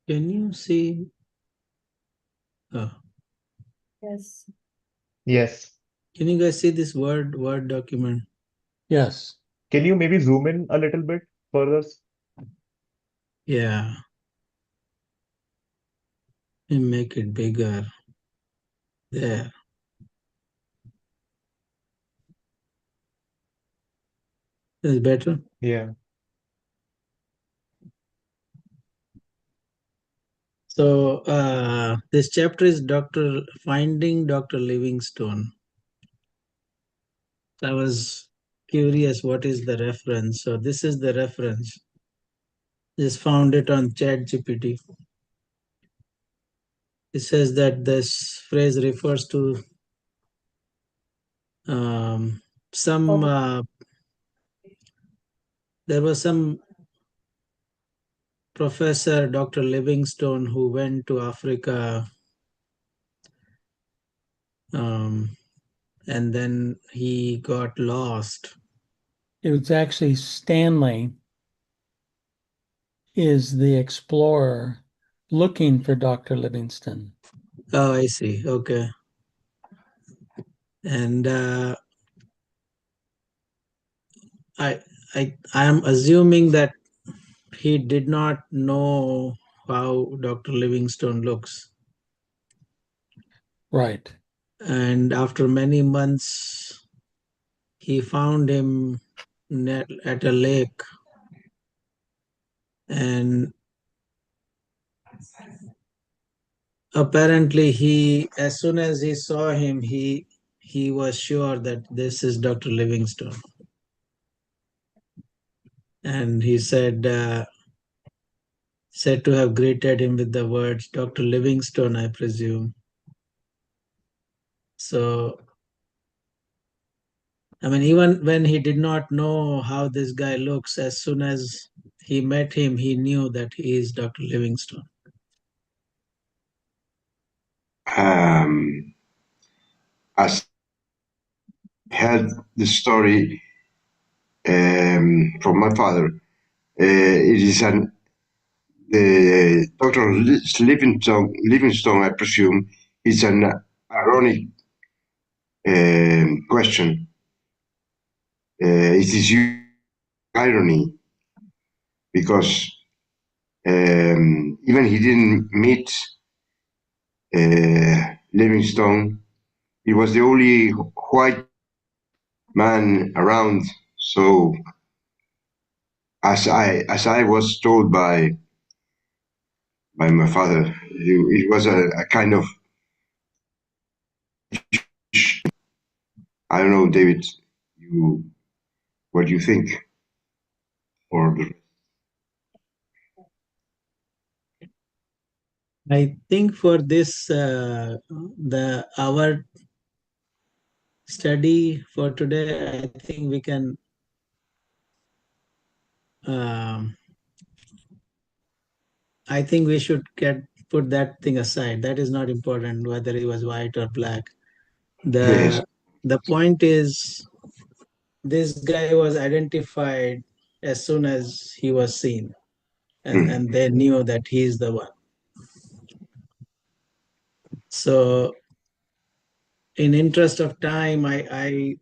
Can you see? Oh, Yes. Yes. can you guys see this Word document? Yes. Can you maybe zoom in a little bit further? Yeah, and make it bigger. There. That's better. Yeah. So this chapter is Finding Dr. Livingstone. I was curious what is the reference. So this is the reference. Just found it on ChatGPT. It says that this phrase refers to some. There was some professor, Dr. Livingstone, who went to Africa, and then he got lost. It was actually Stanley is the explorer looking for Dr. Livingstone. Oh, I see. Okay. And I am assuming that he did not know how Dr. Livingstone looks. Right. And after many months, he found him at a lake. And apparently as soon as he saw him, he was sure that this is Dr. Livingstone. And he said to have greeted him with the words, Dr. Livingstone, I presume. So, I mean, even when he did not know how this guy looks, as soon as he met him, he knew that he is Dr. Livingstone. As I heard the story from my father, it is the Dr. Livingstone, I presume, is an ironic question. It is irony because even he didn't meet Livingstone. He was the only white man around. So, as I was told by my father, it was a kind of, I don't know, David, what do you think? Or I think for this, our study for today, I think we can I think we should put that thing aside. That is not important whether he was white or black. yes, The point is this guy was identified as soon as he was seen, and they knew that he is the one. So in interest of time, I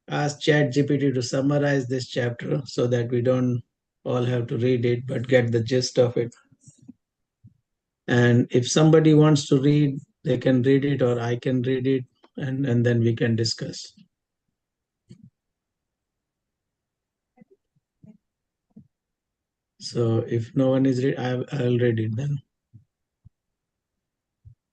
asked ChatGPT to summarize this chapter so that we don't all have to read it, but get the gist of it. And if somebody wants to read, they can read it, or I can read it, and then we can discuss. So if no one is read, I'll read it then.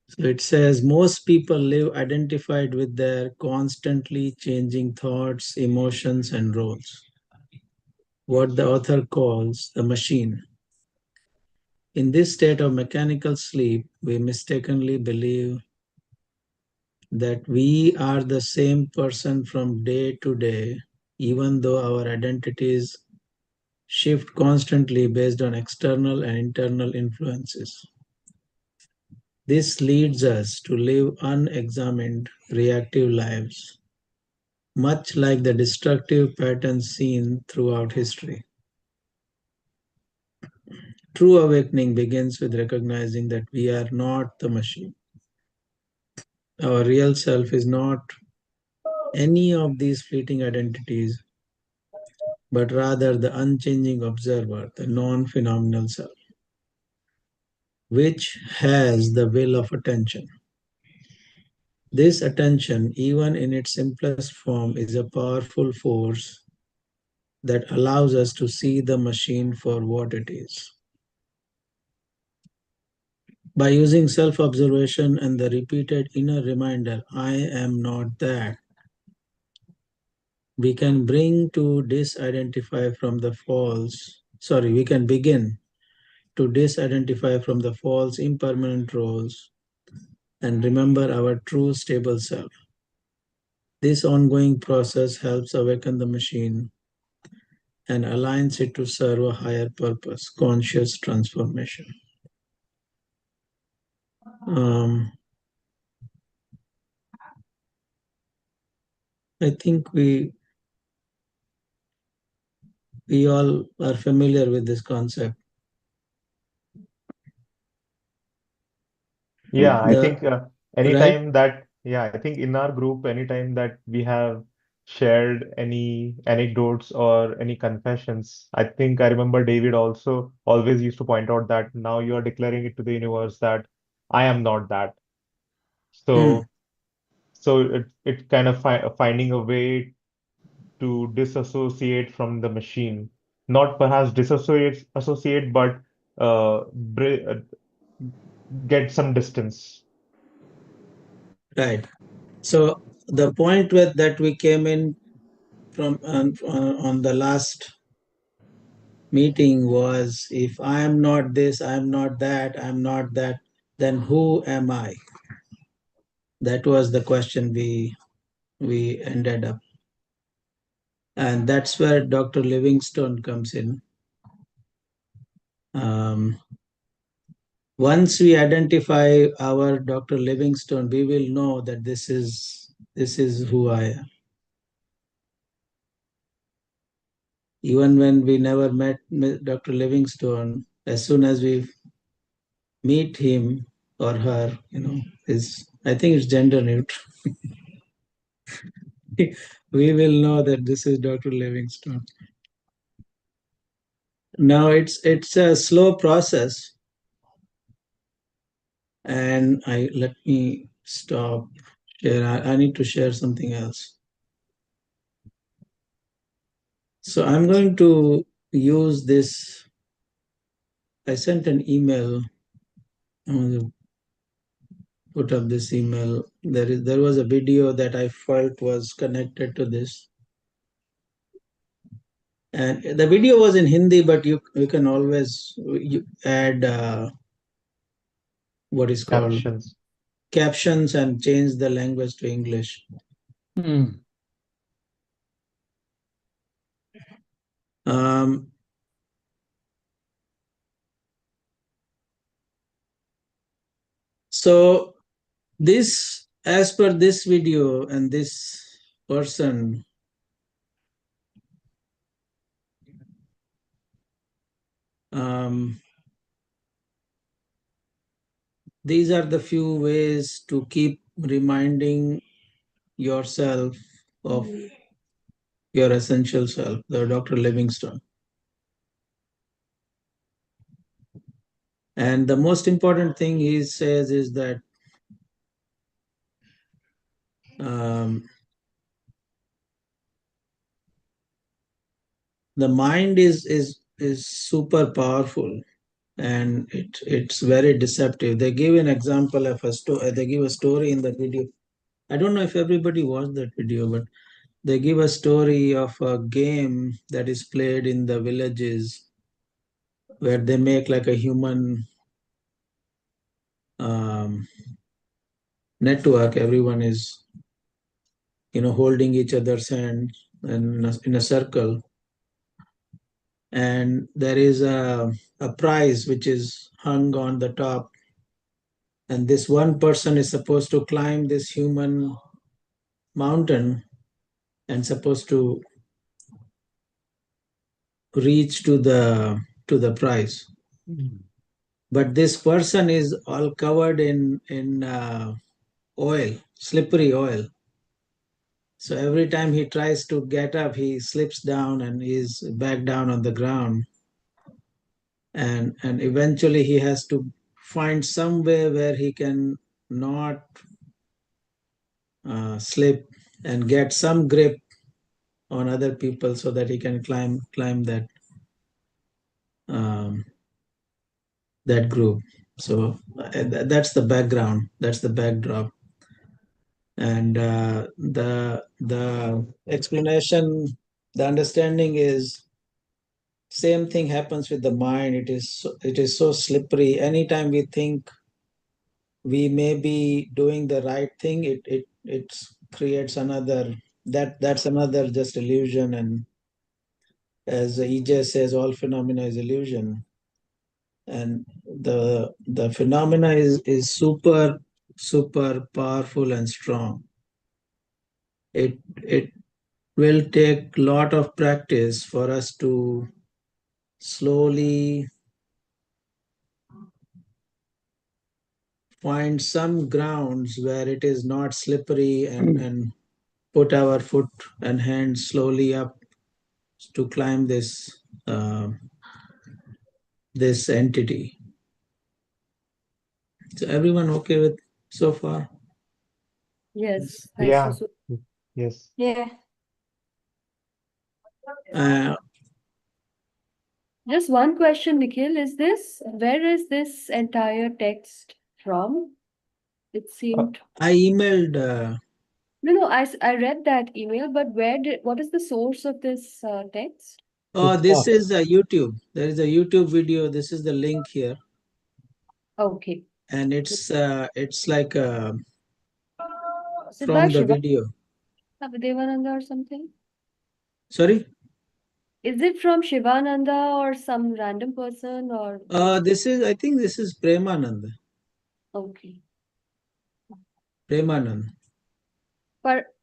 So it says most people live identified with their constantly changing thoughts, emotions, and roles. What the author calls the machine. In this state of mechanical sleep, we mistakenly believe that we are the same person from day to day, even though our identities shift constantly based on external and internal influences. This leads us to live unexamined, reactive lives, much like the destructive patterns seen throughout history. True awakening begins with recognizing that we are not the machine. Our real self is not any of these fleeting identities, but rather the unchanging observer, the non-phenomenal self, which has the will of attention. This attention, even in its simplest form, is a powerful force that allows us to see the machine for what it is. By using self-observation and the repeated inner reminder, I am not that, we can bring to disidentify from the false, we can begin to disidentify from the false impermanent roles and remember our true stable self. This ongoing process helps awaken the machine and aligns it to serve a higher purpose, conscious transformation. I think we all are familiar with this concept. Yeah, I think Right? I think in our group, anytime that we have shared any anecdotes or any confessions, I think I remember David also always used to point out that now you are declaring it to the universe that I am not that. Hmm. So, it kind of finding a way to disassociate from the machine, not perhaps associate, but get some distance. Right. So the point with that we came in from on the last meeting was, if I am not this, I am not that, I am not that, then who am I? That was the question we ended up. And that's where Dr. Livingstone comes in. Once we identify our Dr. Livingstone, we will know that this is who I am. Even when we never met Dr. Livingstone, as soon as we meet him or her, I think it's gender neutral. We will know that this is Dr. Livingstone. Now it's a slow process, and let me stop share. I need to share something else. So I'm going to use this. I sent an email. I'm going to put up this email. There was a video that I felt was connected to this. And the video was in Hindi, but you can always add what is called Captions. captions and change the language to English. Um, so this, as per this video and this person, these are the few ways to keep reminding yourself of your essential self, the Dr. Livingstone. And the most important thing he says is that the mind is super powerful, and it's very deceptive. They give an example of a story. They give a story in the video. I don't know if everybody watched that video, but they give a story of a game that is played in the villages where they make like a human network. Everyone is holding each other's hand and in a circle, and there is a prize which is hung on the top, and this one person is supposed to climb this human mountain and supposed to reach to the prize. But this person is all covered in oil, slippery oil. So every time he tries to get up, he slips down and is back down on the ground. And eventually he has to find some way where he can not slip and get some grip on other people so that he can climb um, that group. So that's the background. That's the backdrop. And the explanation, the understanding is same thing happens with the mind. It is so slippery. Anytime we think we may be doing the right thing, it creates another that's another just illusion. And as EJ says, all phenomena is illusion. And the phenomena is super powerful and strong. It will take lot of practice for us to slowly find some grounds where it is not slippery and put our foot and hand slowly up to climb uh, this entity. So everyone okay with so far? Yes, thanks Yeah. so. Yes. Yeah. Uh, Just one question, Nikhil, where is this entire text from? It seemed, I emailed. no, I read that email, but what is the source of this text? Oh, Good this talk. is a YouTube. There is a YouTube video. This is the link here, Okay. and it's like Is it by from the video. Devananda or something? Sorry. Is it from Shivananda or some random person or? I think this is Premanand. Okay. Premanand.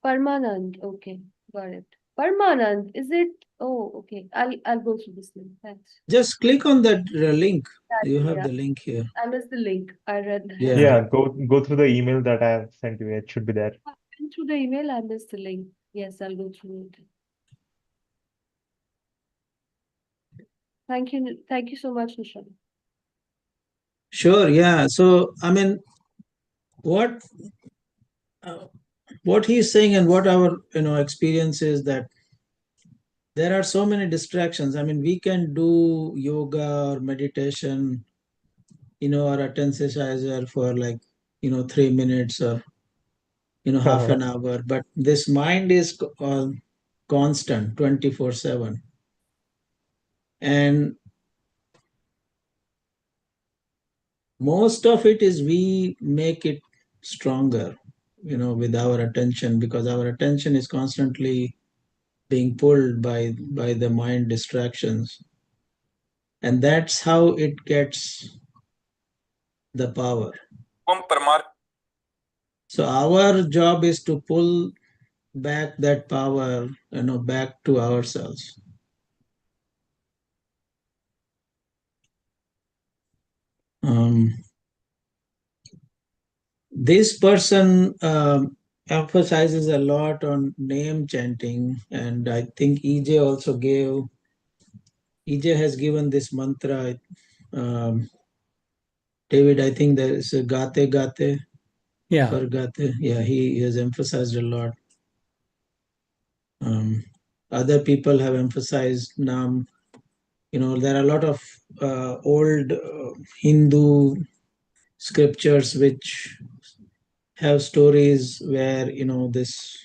Parmanand. Okay, got it. Parmanand, is it? Oh, okay. I'll go through this link. Thanks. Just click on that link. You have Yeah, the link here. I missed the link. I read that. Yeah. Yeah, go through the email that I have sent you. It should be there. I went through the email. I missed the link. Yes, I'll go through it. Thank you. Thank you so much, Nishan. Sure. Yeah. So I mean, what what he's saying and what our experience is that there are so many distractions. I mean, we can do yoga or meditation, or a tensizer for like 3 minutes or half an hour, but this mind is constant 24/7. And most of it is we make it stronger, with our attention, because our attention is constantly being pulled by the mind distractions, and that's how it gets the power. So our job is to pull back that power, back to ourselves. This person emphasizes a lot on name chanting, and I think EJ has given this mantra. David, I think there is a Gate Gate Yeah. for Gate. Yeah, he has emphasized a lot. Other people have emphasized Nam. There are a lot of old Hindu scriptures which have stories where this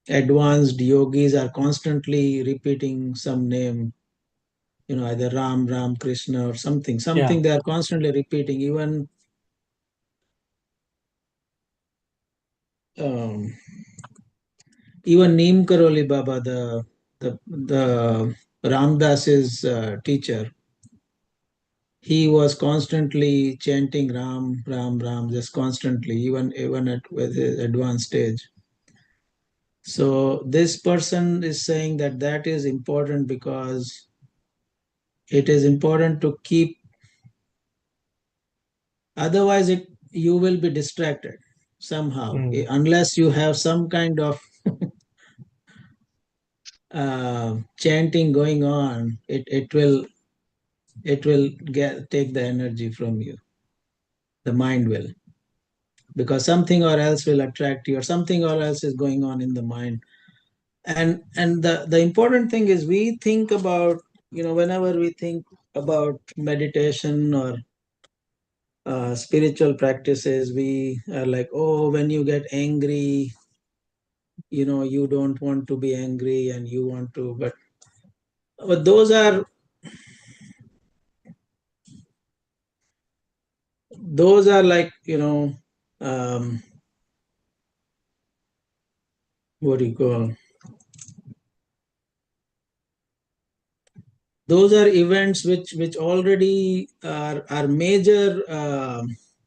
advanced yogis are constantly repeating some name, either Ram, Krishna, or something. Yeah. They are constantly repeating. Even Neem Karoli Baba, the Ramdas's teacher, he was constantly chanting Ram, just constantly, even at with his advanced stage. So this person is saying that is important because it is important to keep, otherwise you will be distracted somehow. Unless you have some kind of chanting going on, it will take the energy from you. The mind will, because something or else will attract you, or something or else is going on in the mind. And the important thing is, we think about, whenever we think about meditation or spiritual practices, we are like, oh, when you get angry, you don't want to be angry and you want to, but those are like, um, what do you call, those are events which already are major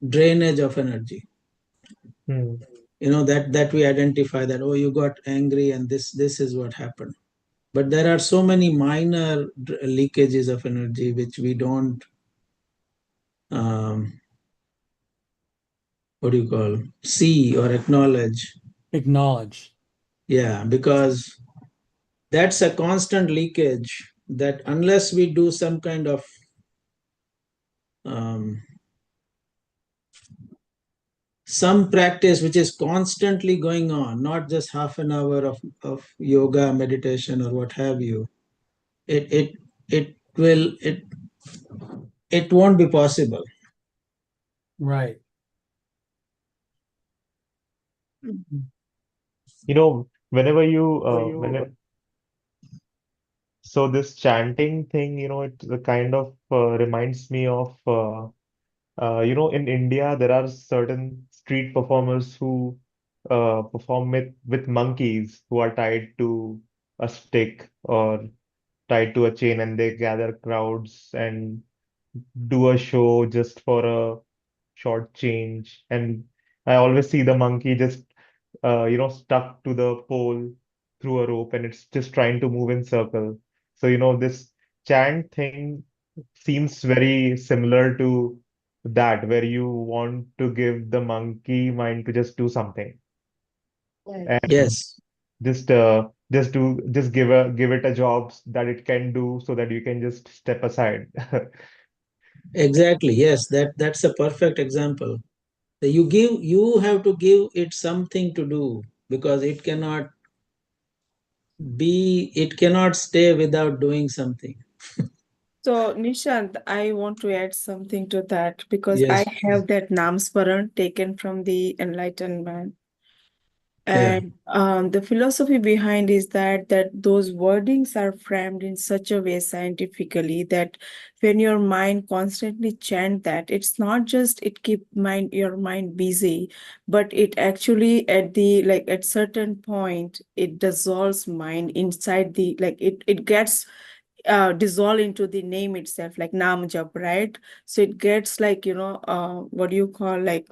drainage of energy. That we identify that, oh, you got angry and this is what happened. But there are so many minor leakages of energy which we don't, um, what do you call, see or acknowledge. Acknowledge. Yeah, because that's a constant leakage, that unless we do some kind of um, some practice which is constantly going on, not just half an hour of yoga, meditation, or what have you, it it will it won't be possible. Right. Whenever so this chanting thing, it kind of reminds me of, in India, there are certain street performers who perform with monkeys who are tied to a stick or tied to a chain, and they gather crowds and do a show just for a short change. And I always see the monkey just stuck to the pole through a rope, and it's just trying to move in circle. So, this chant thing seems very similar to that, where you want to give the monkey mind to just do something Right. and Yes, just give it a job that it can do so that you can just step aside. exactly. Yes, that's a perfect example. You have to give it something to do, because it cannot stay without doing something. So, Nishant, I want to add something to that because I Yes. have that Namsmaran taken from the Enlightenment. Yeah. And the philosophy behind is that those wordings are framed in such a way scientifically that when your mind constantly chant that, it's not just it keep your mind busy, but it actually at certain point it dissolves mind inside the it gets dissolve into the name itself, like Nam Jap, right? So it gets what do you call, like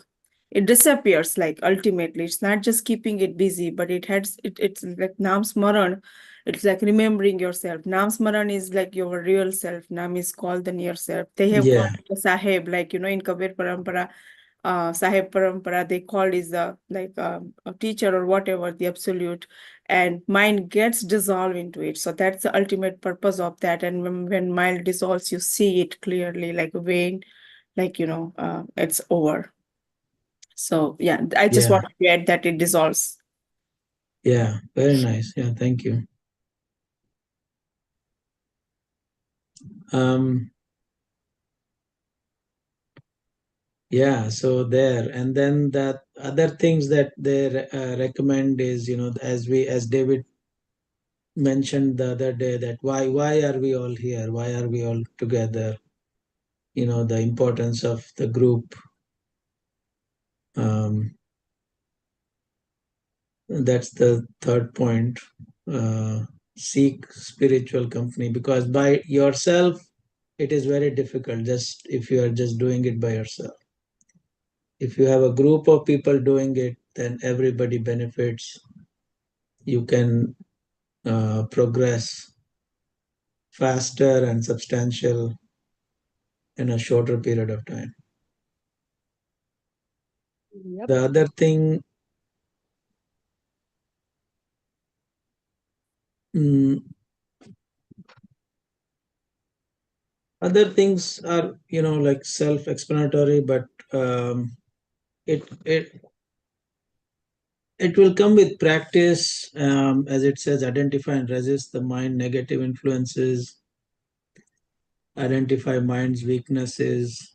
it disappears, like ultimately it's not just keeping it busy, but it's like Nam Smaran. It's like remembering yourself. Nam Smaran is like your real self. Nam is called the near self. They have called Yeah. it a Sahib, like in Kabir Parampara, Sahib Parampara, they call is a teacher or whatever, the absolute, and mind gets dissolved into it. So that's the ultimate purpose of that. And when mind dissolves, you see it clearly, like when, it's over. So yeah, I just Yeah. want to add that it dissolves. Yeah. Very nice. Yeah. Thank you. Um, yeah. So there, and then the other things that they recommend is, as David mentioned the other day, that why are we all here? Why are we all together? The importance of the group. Um, that's the third point. Seek spiritual company, because by yourself it is very difficult, just if you are just doing it by yourself. If you have a group of people doing it, then everybody benefits. You can progress faster and substantial in a shorter period of time. Yep. The other thing, mm, other things are, like self-explanatory, but it it it will come with practice. As it says, identify and resist the mind negative influences, identify mind's weaknesses,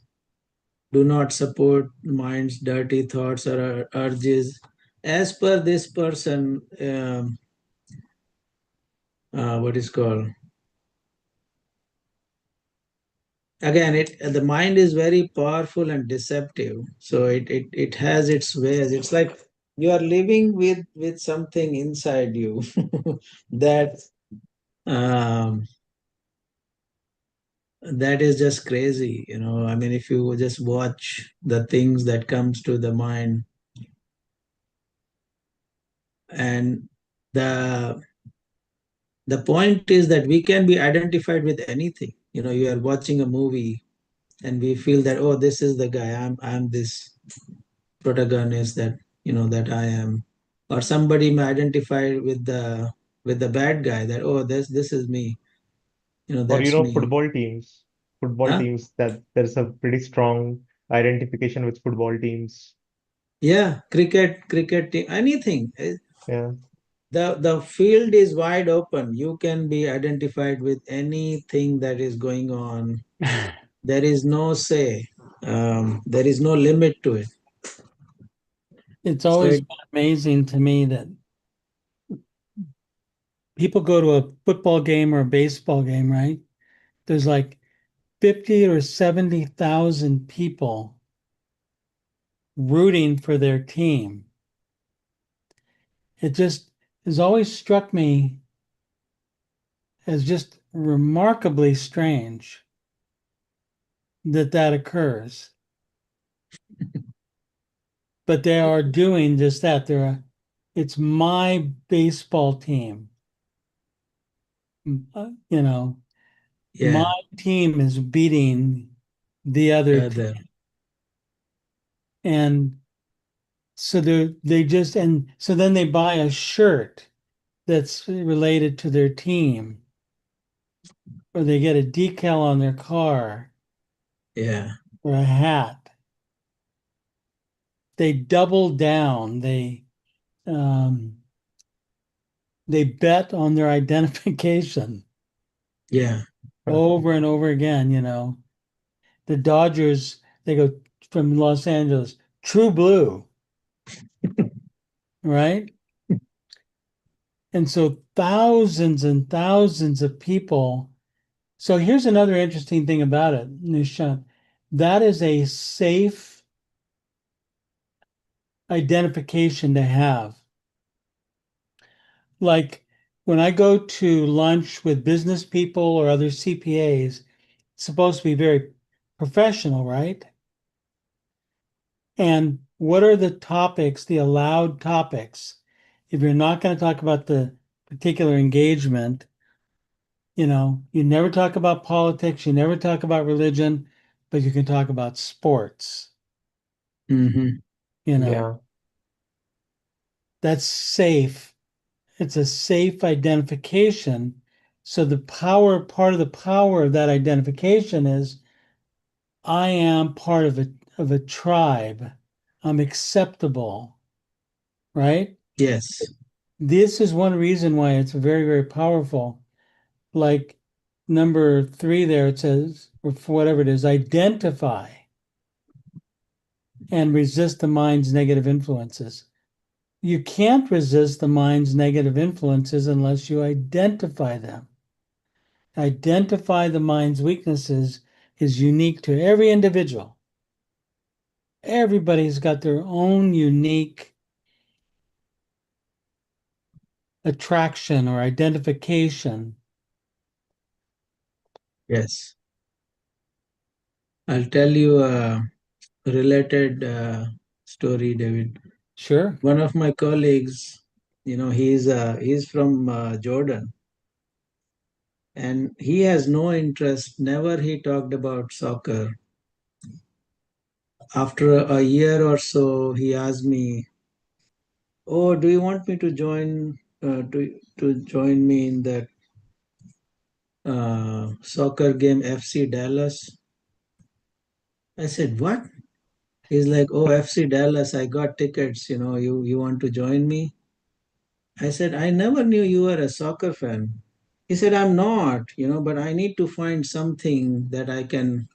do not support mind's dirty thoughts or urges. As per this person, what is called, again, the mind is very powerful and deceptive, so it has its ways. It's like you are living with something inside you that um, that is just crazy. I mean, if you just watch the things that comes to the mind, and the the point is that we can be identified with anything. You are watching a movie and we feel that, oh, this is the guy, I'm this protagonist, that I am. Or somebody may identify with the bad guy, that, oh, this is me, Or that's me. football Huh? teams that there's a pretty strong identification with football teams. Yeah, cricket team, anything. Yeah. The field is wide open. You can be identified with anything that is going on. There is no say. There is no limit to it. It's So always been amazing to me that people go to a football game or a baseball game, right? There's like 50 or 70,000 people rooting for their team. It just has always struck me as just remarkably strange that that occurs. But they are doing just that. It's my baseball team. You know, yeah, my team is beating the other team. the And so so then they buy a shirt that's related to their team, or they get a decal on their car yeah, or a hat. They double down. Um, they bet on their identification yeah, over and over again. The Dodgers, they go from Los Angeles, True Blue, right? And so thousands and thousands of people. So here's another interesting thing about it, Nishant. That is a safe identification to have. Like when I go to lunch with business people or other CPAs, it's supposed to be very professional, right? And what are the topics, the allowed topics? If you're not going to talk about the particular engagement, you never talk about politics, you never talk about religion, but you can talk about sports. hmm You know, Yeah. that's safe. It's a safe identification. So part of the power of that identification is I am part of a tribe. I'm acceptable, right? yes, This is one reason why it's very, very powerful. Like number 3 there, it says, or for whatever it is, identify and resist the mind's negative influences. You can't resist the mind's negative influences unless you identify them. Identify the mind's weaknesses is unique to every individual. Everybody's got their own unique attraction or identification. yes. I'll tell you a related story, David. Sure. One of my colleagues, he's from Jordan, and he has no interest. Never he talked about soccer. After a year or so, he asked me, "Oh, do you want me to join? To join me in that soccer game, FC Dallas?" I said, "What?" He's like, "Oh, FC Dallas, I got tickets. You want to join me?" I said, "I never knew you were a soccer fan." He said, "I'm not, but I need to find something that I can,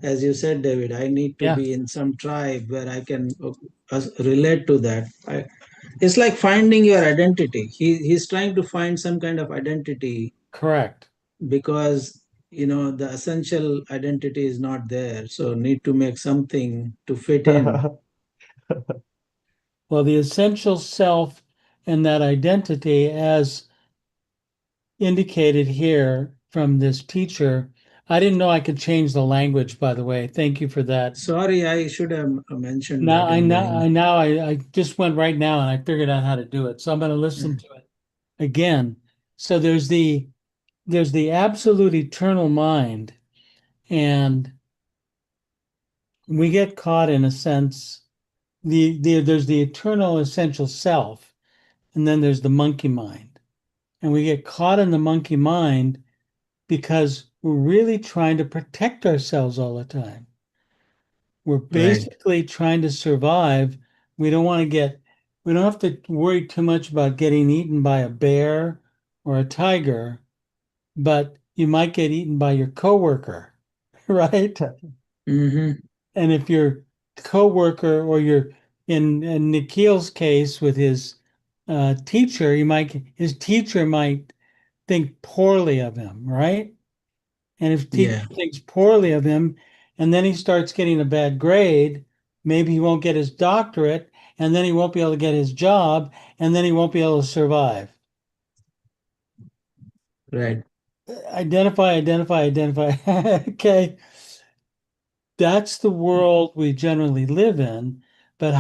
as you said, David, I need to Yeah, be in some tribe where I can relate to that. It's like finding your identity. He's trying to find some kind of identity correct. because, the essential identity is not there. So need to make something to fit in. Well, the essential self and that identity, as indicated here from this teacher, I didn't know I could change the language, by the way. Thank you for that. Sorry, I should have mentioned that in the. I just went right now and I figured out how to do it. So I'm going to listen to it again. So there's the absolute eternal mind, and we get caught in a sense. There's the eternal essential self, and then there's the monkey mind. And we get caught in the monkey mind because we're really trying to protect ourselves all the time. We're Right. basically trying to survive. We don't want to we don't have to worry too much about getting eaten by a bear or a tiger, but you might get eaten by your coworker, right? Mm-hmm. And if your coworker or your in Nikhil's case with his teacher, his teacher might think poorly of him, right? And if teacher Yeah. thinks poorly of him, and then he starts getting a bad grade, maybe he won't get his doctorate, and then he won't be able to get his job, and then he won't be able to survive. Right. Identify. Okay. That's the world we generally live in. But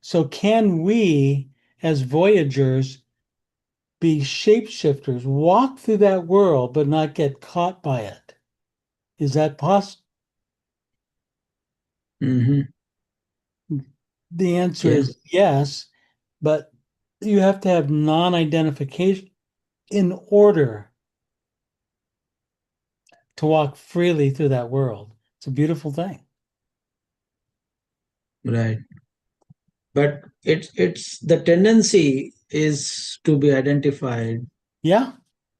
so can we, as voyagers, be shapeshifters, walk through that world, but not get caught by it? Is that possible? Mm-hmm. The answer Yeah. is yes, but you have to have non-identification in order to walk freely through that world. It's a beautiful thing. Right. But it's the tendency is to be identified. Yeah,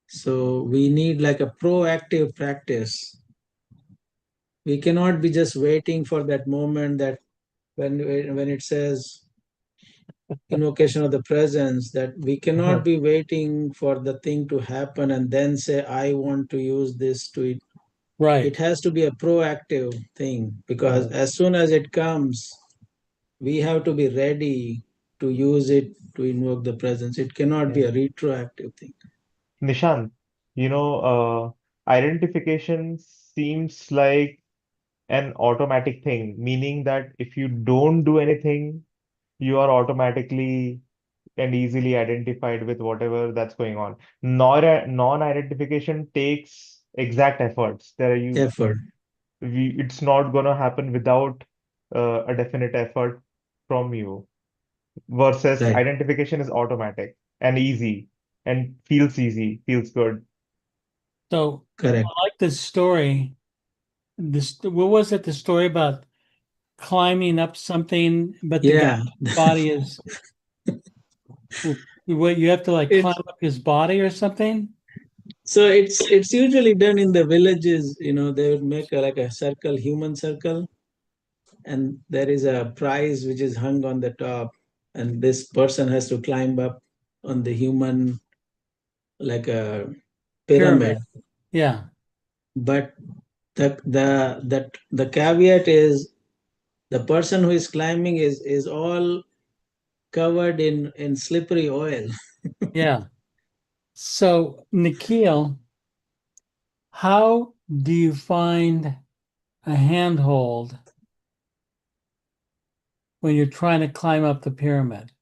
So we need like a proactive practice. We cannot be just waiting for that moment that when it says invocation of the presence, that we cannot be waiting for the thing to happen and then say, I want to use this to it. It right. has to be a proactive thing because as soon as it comes, we have to be ready to use it to invoke the presence. It cannot be Yeah. a retroactive thing. Nishant, identification seems like an automatic thing, meaning that if you don't do anything, you are automatically and easily identified with whatever that's going on. Non-identification takes exact efforts. Effort. It's not gonna happen without a definite effort from you. Versus Right. identification is automatic and easy and feels easy, feels good. So I Correct. like this story. This what was it? The story about climbing up something, but the guy's Yeah. body is what you have to like climb It's up his body or something. so it's usually done in the villages, they would make like a circle, human circle, and there is a prize which is hung on the top, and this person has to climb up on the human like a pyramid. Pyramid. Yeah. But the caveat is the person who is climbing is all covered in slippery oil. Yeah. So Nikhil, how do you find a handhold when you're trying to climb up the pyramid?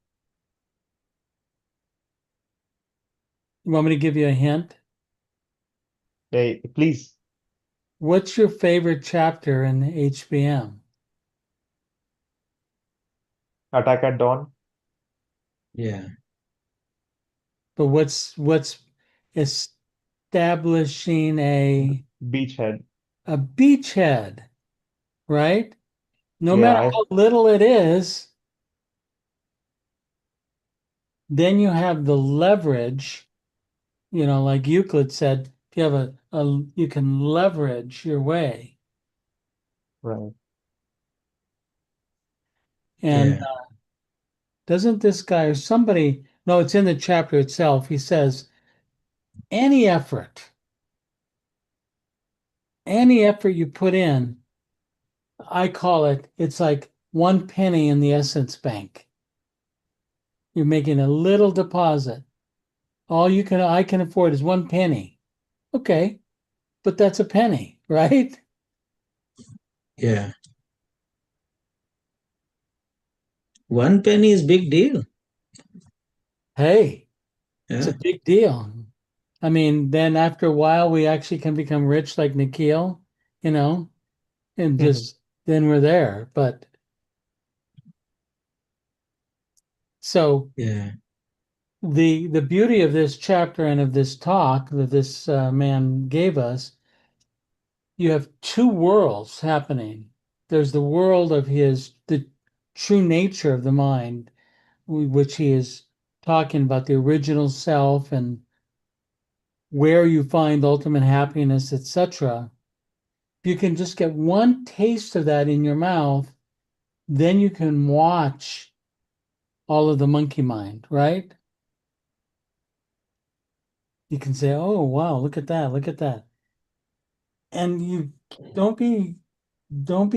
You want me to give you a hint? Hey, please. What's your favorite chapter in the HBM? Attack at Dawn. Yeah. But what's establishing a Beachhead. beachhead, right? No Yeah, matter how little it is, then you have the leverage, like Euclid said, if you have you can leverage your way. right. And Yeah. doesn't this guy or somebody, no, it's in the chapter itself. He says, any effort you put in, I call it's like 1 penny in the essence bank. You're making a little deposit. All I can afford is 1 penny. Okay, but that's a penny, right? Yeah. 1 penny is big deal. Hey, it's Yeah. a big deal. I mean, then after a while, we actually can become rich like Nikhil, and just then we're there. But so Yeah. the beauty of this chapter and of this talk that this man gave us, you have two worlds happening. There's the world of the true nature of the mind, which he is talking about the original self and where you find ultimate happiness, etc. If you can just get one taste of that in your mouth, then you can watch all of the monkey mind, right? You can say, oh, wow, look at that, look at that. And you don't be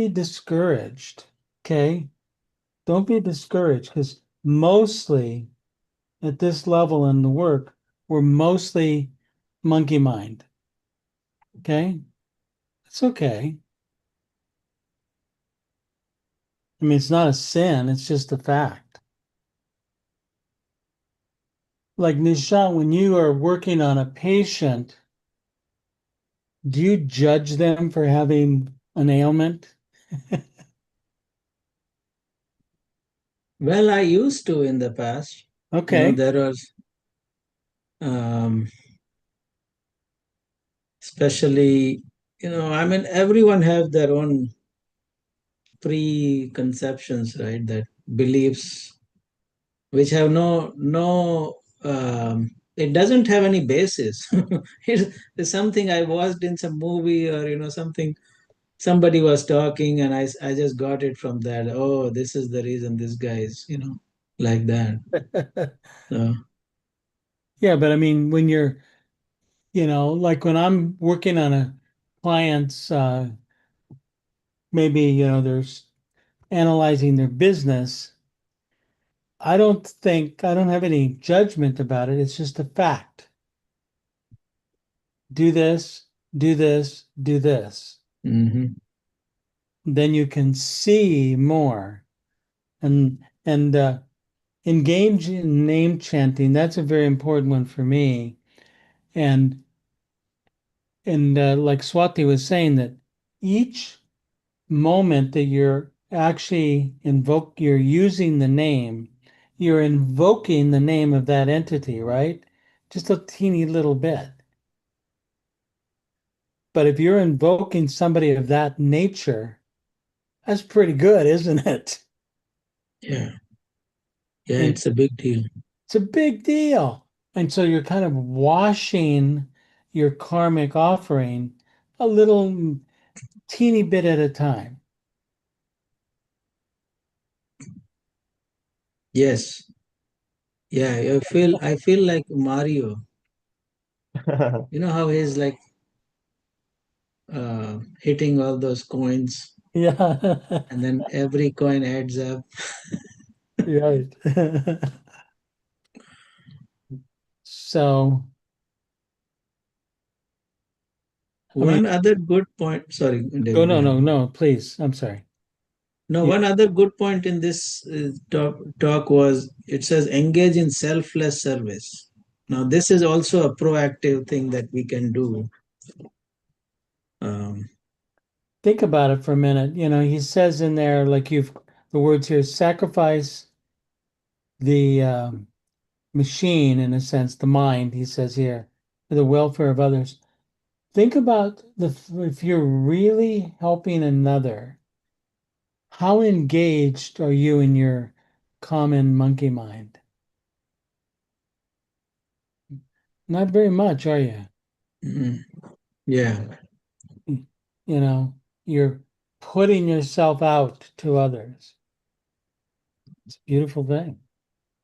discouraged, okay? Don't be discouraged because mostly at this level in the work, we're mostly monkey mind, okay? It's okay. I mean, it's not a sin, it's just a fact. Like Nishant, when you are working on a patient, do you judge them for having an ailment? Well, I used to in the past. Okay. There was um, especially, I mean, everyone have their own preconceptions, right? That beliefs which have it doesn't have any basis. It's something I watched in some movie or something somebody was talking and I just got it from that. Oh, this is the reason this guy is like that. So Yeah, but I mean, when you're, like when I'm working on a client's, maybe, there's analyzing their business, I don't have any judgment about it. It's just a fact. Do this, do this, do this. mhm. Then you can see more. And engage in name chanting. That's a very important one for me. And like Swati was saying, that each moment that you're actually you're using the name, you're invoking the name of that entity, right? Just a teeny little bit. But if you're invoking somebody of that nature, that's pretty good, isn't it? Yeah. Yeah, And it's a big deal. it's a big deal. And so you're kind of washing your karmic offering a little teeny bit at a time. Yes. Yeah, I feel like Mario. You know how he's like hitting all those coins Yeah. and then every coin adds up. Right. So, I mean, One other good point, sorry, oh, David, go no, ahead. no, no, please. I'm sorry. No, Yeah. one other good point in this talk was it says engage in selfless service. Now, this is also a proactive thing that we can do. Um, Think about it for a minute. You know, he says in there, like the words here, sacrifice the machine, in a sense, the mind, he says here, for the welfare of others. Think about if you're really helping another, how engaged are you in your common monkey mind? Not very much, are you? mm, yeah, You know, you're putting yourself out to others. It's a beautiful thing.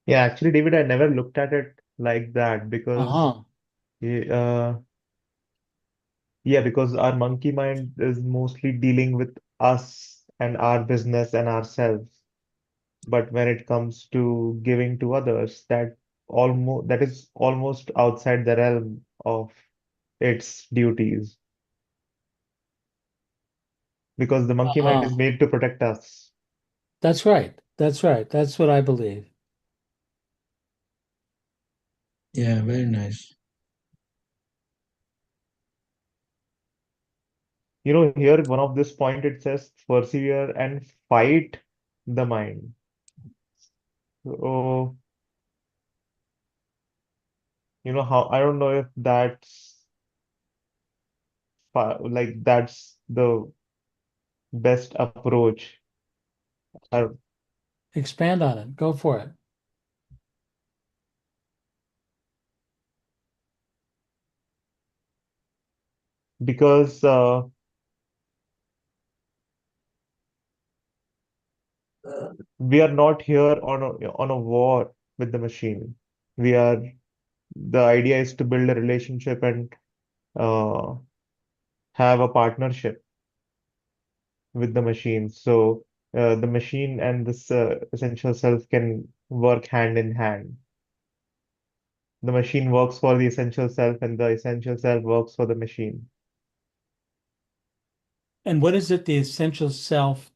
Yeah, actually, David, I never looked at it like that because, Uh-huh. uh, yeah, because our monkey mind is mostly dealing with us and our business and ourselves. But when it comes to giving to others, that is almost outside the realm of its duties, because the monkey mind is Uh-huh. made to protect us. That's right. That's right. That's what I believe. yeah, very nice. Here one of this point it says persevere and fight the mind. So, how I don't know if that's the best approach. I, Expand on it. Go for it. because we are not here on a war with the machine. The idea is to build a relationship and uh, have a partnership with the machine. So the machine and this essential self can work hand in hand. The machine works for the essential self, and the essential self works for the machine. And what is it, the essential self?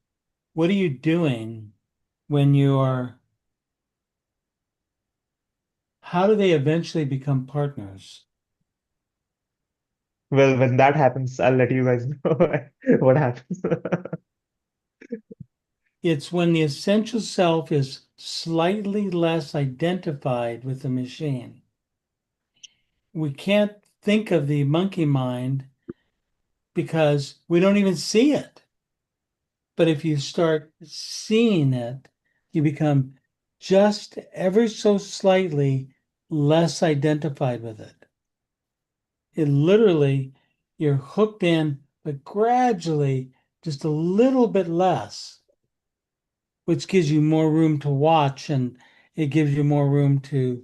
What are you doing when you are, how do they eventually become partners? Well, when that happens, I'll let you guys know what happens. It's when the essential self is slightly less identified with the machine. We can't think of the monkey mind because we don't even see it. But if you start seeing it, you become just ever so slightly less identified with it. It literally, you're hooked in, but gradually just a little bit less, which gives you more room to watch and it gives you more room to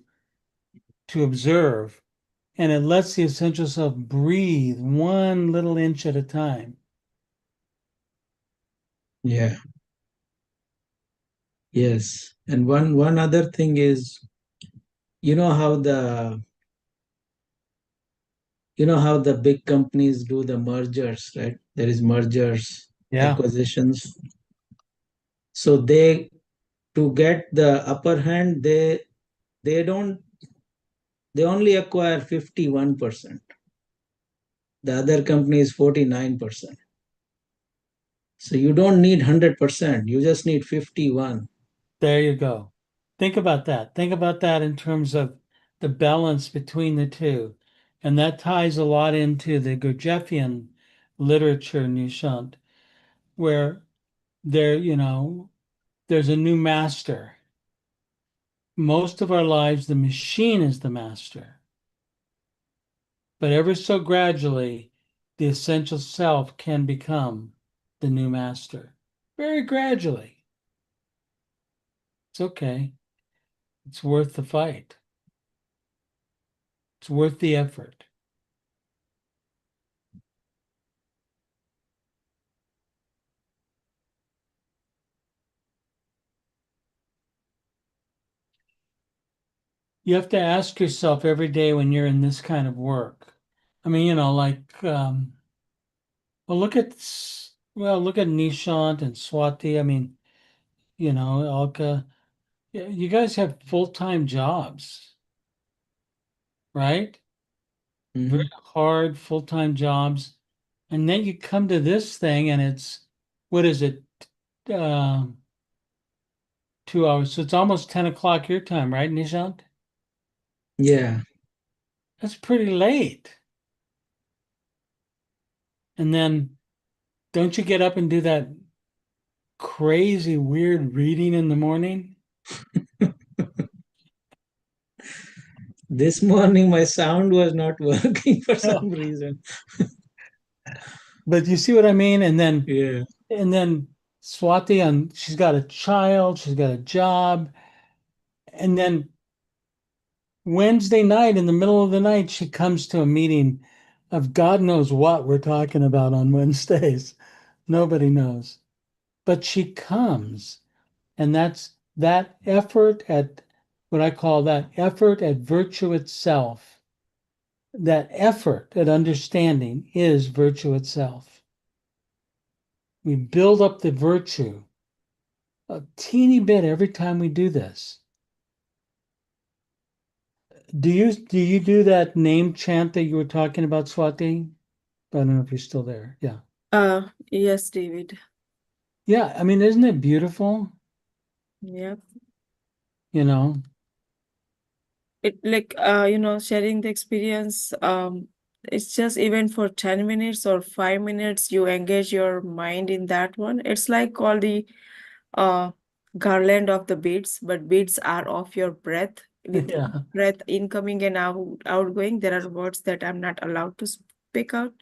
observe. And it lets the essential self breathe 1 little inch at a time. Yeah, yes. And one other thing is, you know how the big companies do the mergers, right? There is mergers, Yeah. acquisitions. So they, to get the upper hand, they don't they only acquire 51%. The other company is 49%. So you don't need 100%. You just need 51. There you go. Think about that. Think about that in terms of the balance between the two. And that ties a lot into the Gurdjieffian literature, Nishant, where there's a new master. Most of our lives, the machine is the master. But ever so gradually, the essential self can become the new master. Very gradually. It's okay. It's worth the fight. It's worth the effort. You have to ask yourself every day when you're in this kind of work. I mean, well, look at Nishant and Swati. I mean, Alka. You guys have full-time jobs, right? Mhm. very hard full-time jobs. And then you come to this thing and it's, what is it? 2 hours. So it's almost 10 o'clock your time, right, Nishant? Yeah. That's pretty late. And then don't you get up and do that crazy, weird reading in the morning? This morning my sound was not working for some No. reason. But you see what I mean? Yeah. And then Swati she's got a child, she's got a job, and then Wednesday night in the middle of the night she comes to a meeting of God knows what we're talking about on Wednesdays. Nobody knows. But she comes, and that's that effort at what I call that effort at virtue itself. That effort at understanding is virtue itself. We build up the virtue a teeny bit every time we do this. Do you do that name chant that you were talking about, Swati? I don't know if you're still there. Yeah. Yes, David. Yeah, I mean, isn't it beautiful? Yeah. You know? It like sharing the experience, it's just even for 10 minutes or 5 minutes you engage your mind in that one. It's like all the uh garland of the beads, but beads are of your breath. With Yeah. breath incoming and outgoing, there are words that I'm not allowed to speak out,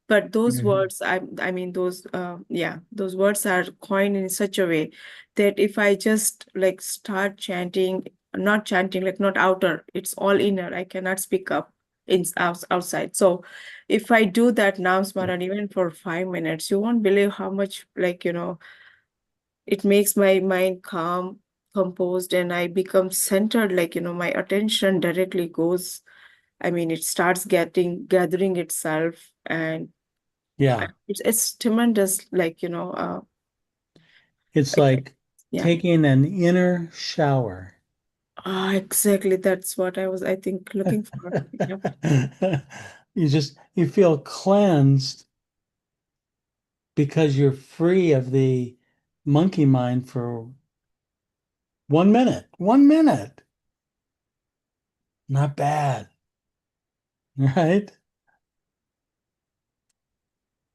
but those Mhm. words, I mean those those words are coined in such a way that if I just like start chanting, not chanting, like not outer, it's all inner, I cannot speak up outside. So if I do that now Smaran even for 5 minutes, you won't believe how much, like, it makes my mind calm, composed, and I become centered, like, my attention directly goes, I mean, it starts gathering itself, and Yeah. it's tremendous, like, It's I- like yeah. taking an inner shower. Exactly, that's what I was, I think, looking for. Yeah. You feel cleansed because you're free of the monkey mind for 1 minute. 1 minute. Not bad. Right?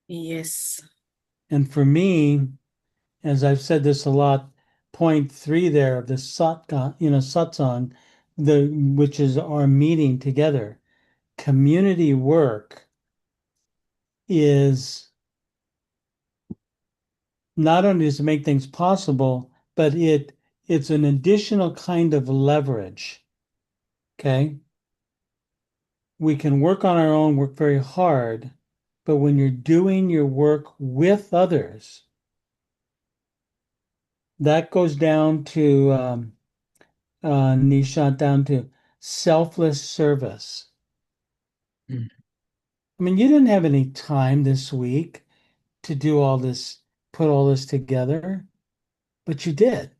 Yes. And for me, as I've said this a lot, point 3 there of the satsang, which is our meeting together. Community work is not only does it make things possible, but it's an additional kind of leverage. Okay. We can work on our own, work very hard, but when you're doing your work with others, that goes down to Nishant, down to selfless service. Mm. I mean, you didn't have any time this week to do all this, put all this together, but you did,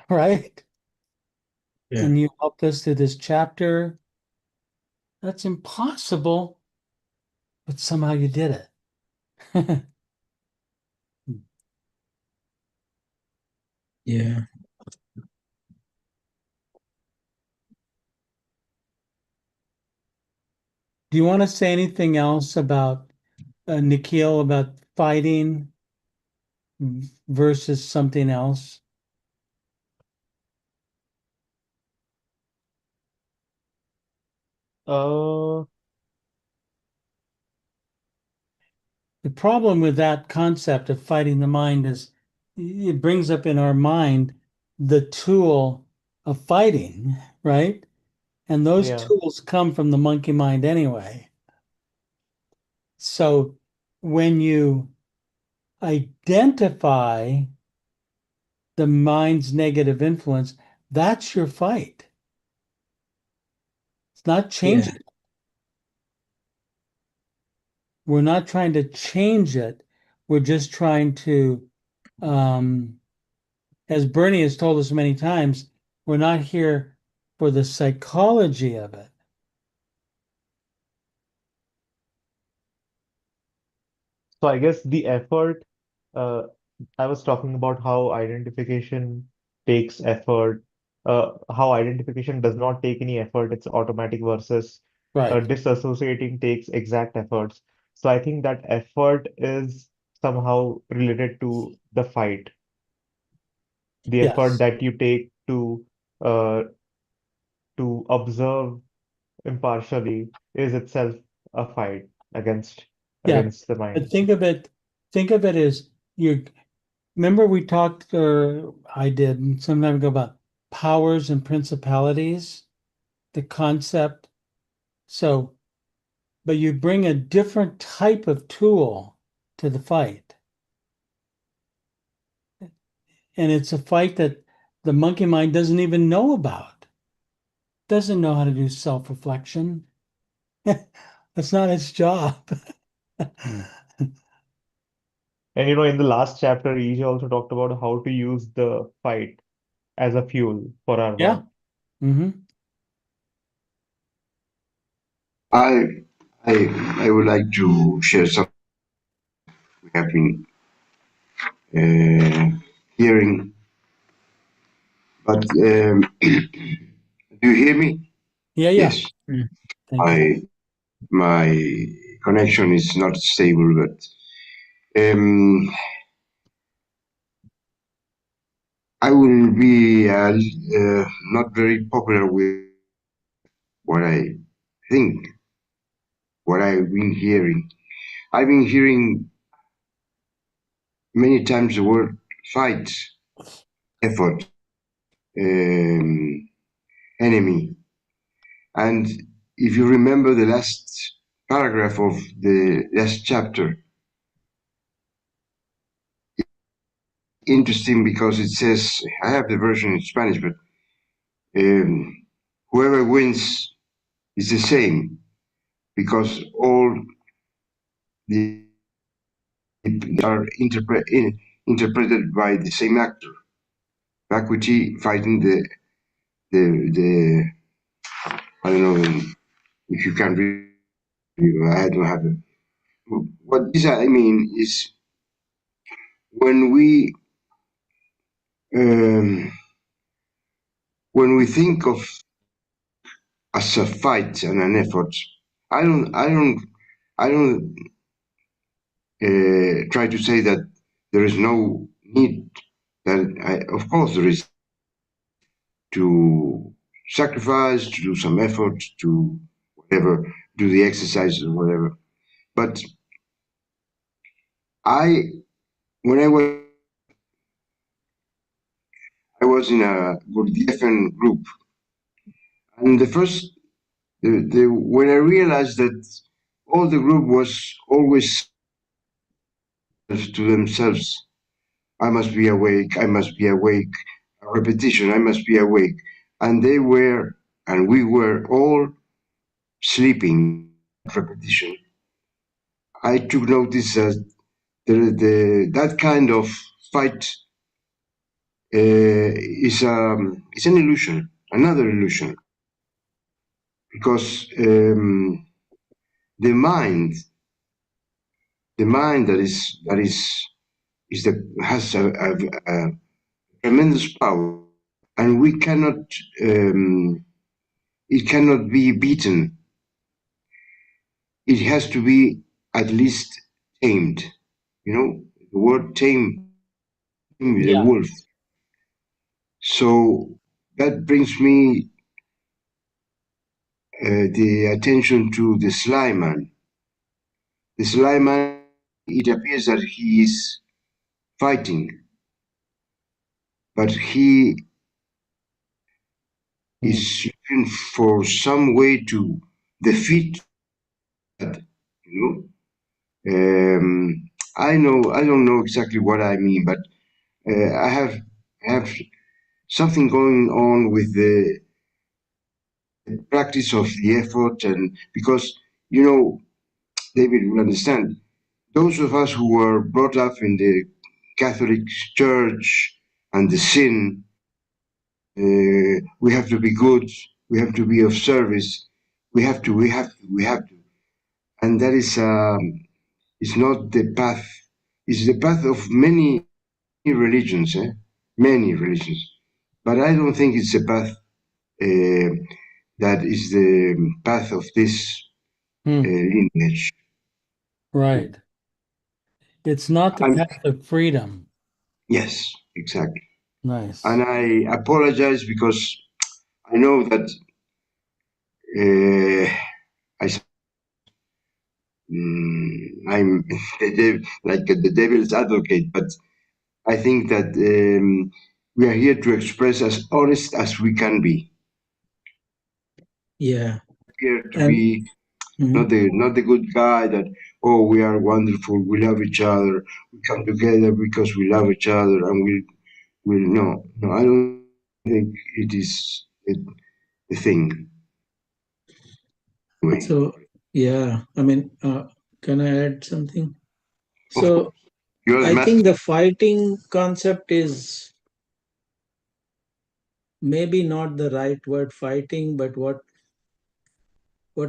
right? Yeah. And you helped us through this chapter. That's impossible, but somehow you did it. Yeah. Do you want to say anything else about Nikhil, about fighting versus something else? Uh, The problem with that concept of fighting the mind is it brings up in our mind the tool of fighting, right? And those yeah. tools come from the monkey mind anyway. So when you identify the mind's negative influence, that's your fight. It's not Yeah. changing. We're not trying to change it. We're just trying to, as Bernie has told us many times, we're not here for the psychology of it. So I guess the effort, I was talking about how identification takes effort, how identification does not take any effort, it's automatic versus Right. disassociating takes exact efforts. So I think that effort is somehow related to the fight, the effort Yes. that you take uh, to observe impartially is itself a fight against Yeah. against the But mind. think of it as you remember we talked, or I did some time ago, about powers and principalities, the concept. So, but you bring a different type of tool to the fight. And it's a fight that the monkey mind doesn't even know about. Doesn't know how to do self-reflection. That's not its job. And in the last chapter, Iji also talked about how to use the fight as a fuel for our Yeah. work. Hmm. I I would like to share something we have been hearing, but do you hear me? Yeah, yeah. Yes. Thank you. I my connection is not stable, but I will be not very popular with what I think, what I've been hearing. I've been hearing many times the word fight, effort, enemy. And if you remember the last paragraph of the last chapter, interesting because it says, I have the version in Spanish, but whoever wins is the same because all the are interpreted by the same actor. Bakuchi fighting the I don't know if you can read. I don't have it. What this I mean is when um, we think of as a fight and an effort, I don't try to say that there is no need. Of course there is to sacrifice, to do some effort, to whatever, do the exercise or whatever. But I, when I was in a Gurdjieffen group, and when I realized that all the group was always to themselves, I must be awake, I must be awake, a repetition, I must be awake, and we were all sleeping. Repetition. I took notice that that kind of fight is an illusion, another illusion, because the mind, that has a tremendous power, and it cannot be beaten. It has to be at least tamed. The word tame, the Yeah. wolf. So that brings me the attention to the Sly Man. The Sly Man, it appears that he is fighting, but he is looking for some way to defeat that. You I don't know exactly what I mean, but I have something going on with the practice of the effort, and because David will understand. Those of us who were brought up in the Catholic Church and the sin, we have to be good, we have to be of service, we have to, and that is It's not the path. It's the path of many religions, many religions. But I don't think it's a path that is the path of this lineage. Right. It's not the And path of freedom. yes, exactly. Nice. And I apologize because I know that I I'm like the devil's advocate, but I think that we are here to express as honest as we can be. Yeah. Here to And be mhm. not the good guy that, oh, we are wonderful, we love each other, we come together because we love each other, and we no, I don't think it is a thing. Anyway, So, yeah, I mean, can I add something? of course, So, you're the I master. think the fighting concept is maybe not the right word, fighting, but what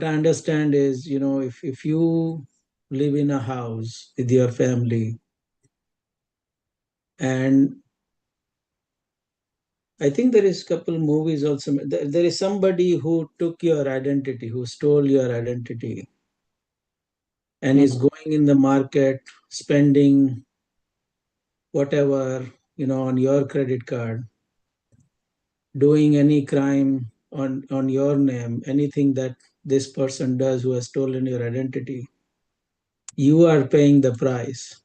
I understand is, if you live in a house with your family, and I think there is couple movies also. There is somebody who took your identity, who stole your identity, and is going in the market spending whatever, on your credit card, doing any crime on your name, anything that this person does who has stolen your identity, you are paying the price.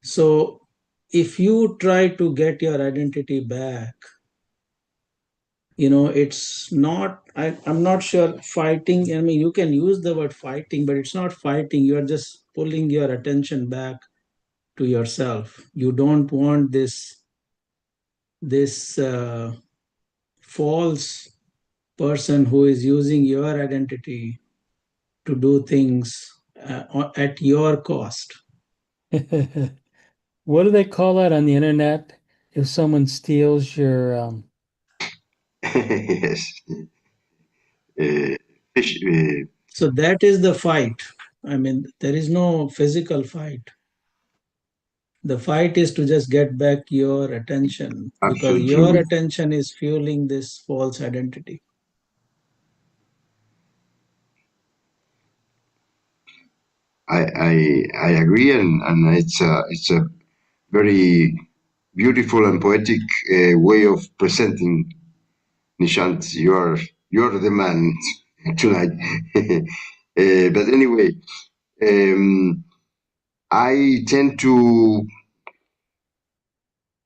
So if you try to get your identity back, it's not, I'm not sure fighting. I mean, you can use the word fighting, but it's not fighting. You're just pulling your attention back to yourself. You don't want this false person who is using your identity to do things at your cost. What do they call that on the internet? If someone steals your Yes. Fish, So that is the fight. I mean, there is no physical fight. The fight is to just get back your attention because your absolutely. attention is fueling this false identity. I agree, and it's a very beautiful and poetic way of presenting Nishant. You're the man tonight. But anyway, I tend to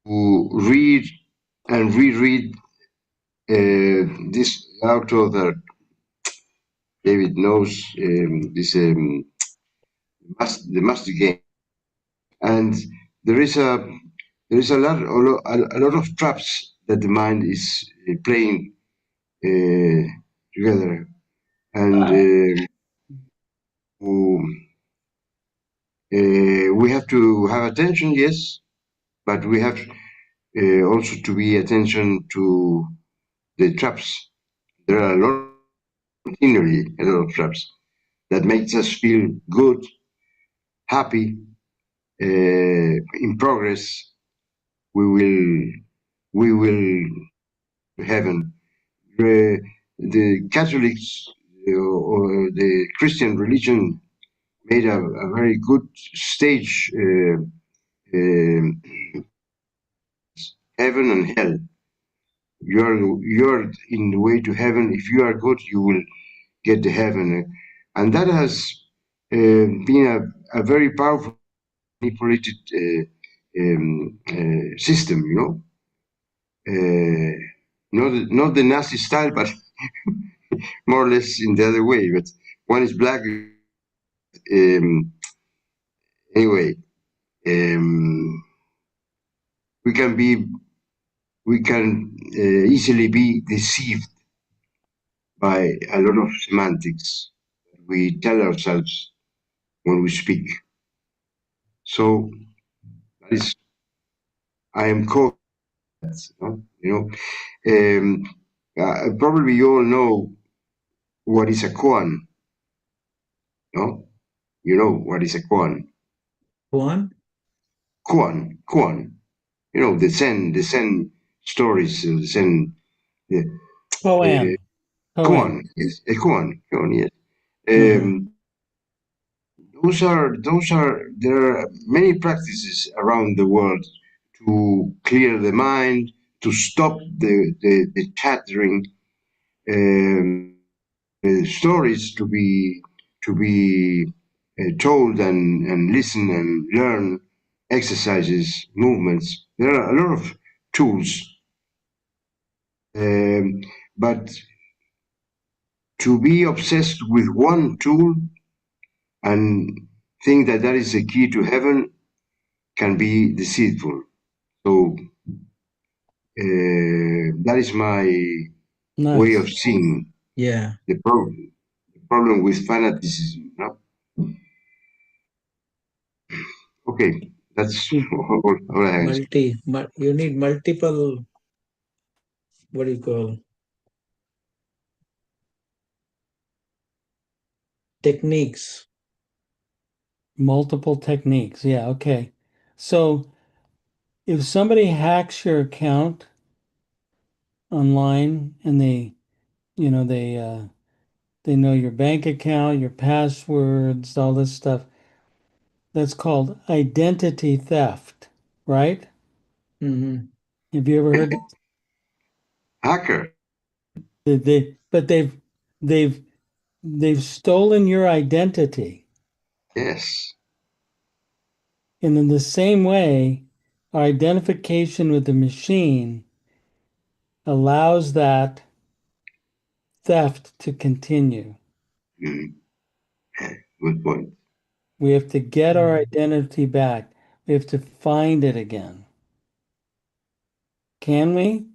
read and reread this author that David knows, this the Master Game, and there is a there is a lot of traps that the mind is playing together, and we have to have attention, yes, but we have also to be attention to the traps. There are continually a lot of traps that makes us feel good, happy, in progress. We will heaven. The Catholics or the Christian religion made a very good stage, heaven and hell. You're in the way to heaven. If you are good, you will get to heaven, and that has been a very powerful manipulated system. Not the Nazi style, but more or less in the other way. But one is black. Anyway, um, we can be we can easily be deceived by a lot of semantics we tell ourselves when we speak. So that is, I am called, probably you all know what is a koan, no? You know what is a koan? Koan? Koan. You know, the Zen stories, the Zen, the Koan. Koan. koan, yes, a koan, yes. There are many practices around the world to clear the mind, to stop the chattering, stories to be told and listen and learn, exercises, movements. There are a lot of tools, but to be obsessed with one tool and think that that is the key to heaven can be deceitful. So that is my way of Nice. seeing Yeah. the problem. The problem with fanaticism. No? Okay, that's all I have. You need multiple, what do you call, techniques. Multiple techniques. Yeah, okay. So if somebody hacks your account online and they know your bank account, your passwords, all this stuff, that's called identity theft, right? Mm-hmm. Have you ever heard Hacker. but they've stolen your identity. Yes. And in the same way, our identification with the machine allows that theft to continue. Mm. Good point. We have to get our identity back. We have to find it again. Can we?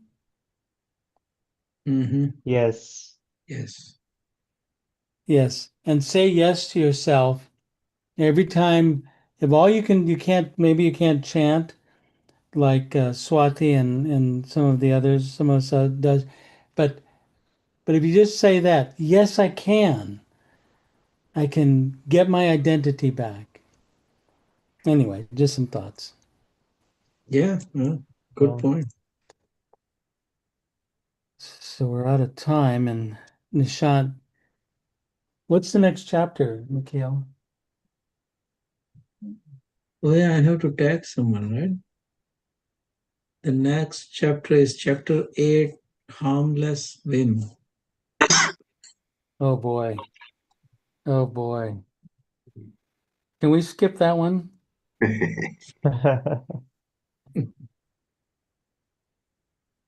Mm-hmm. Yes. Yes. Yes. And say yes to yourself every time. If all you can't, maybe you can't chant like Swati and some of the others, some of us does, but if you just say that, yes, I can get my identity back. Anyway, just some thoughts. Yeah. Well, good Yeah. point. So we're out of time, and Nishant, what's the next chapter, Mikhail? Oh yeah, I have to tag someone, right? The next chapter is chapter 8, Harmless Whim. Oh boy. Oh boy. Can we skip that one?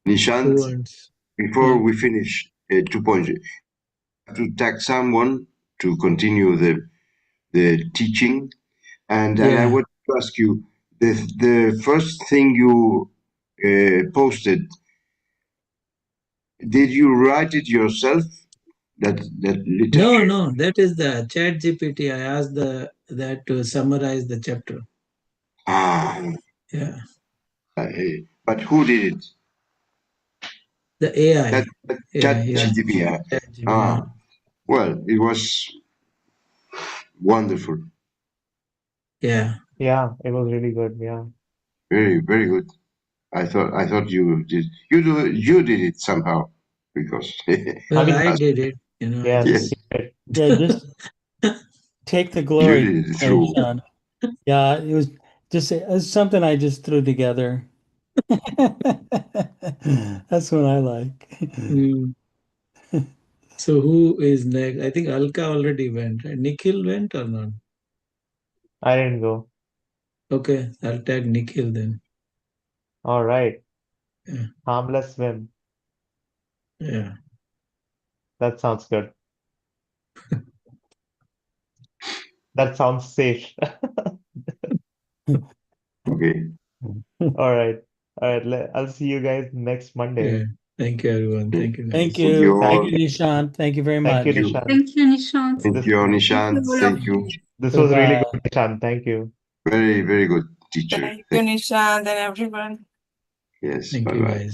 Nishant, Who wants? before Yeah. we finish, 2 points. To tag someone to continue the teaching, and I Yeah. want to ask you the first thing you posted. Did you write it yourself? That literature? No, that is the Chat GPT. I asked that to summarize the chapter. Ah, Yeah. but who did it? The AI. That Yeah, ChatGPT. ChatGPT. Ah, well, it was wonderful. Yeah. Yeah, it was really good. Yeah. Very, very good. I thought you did. You did it somehow because Well, mean, I did it. I yes, just. Yeah, just take the you glory, did it through. Nishant. Yeah, it was something I just threw together. That's what I like. Mm. So who is next? I think Alka already went. Right? Nikhil went or not? I didn't go. Okay, I'll tag Nikhil then. All right. Yeah. Harmless Whim. Yeah. That sounds good. That sounds safe. Okay. All right. All right. I'll see you guys next Monday. Yeah. Thank you, everyone. Okay. Thank you, guys. Thank Thank you. you Thank all. you, Nishant. Thank you very Thank much. you, Thank you. Nishant. Thank you, Nishant. Thank you, Nishant. all of Thank you. This was really Bye-bye. good, Nishant. Thank you. Very, very good teacher. Thank you, Nishant, and everyone. Yes. Thank Bye you, bye. guys.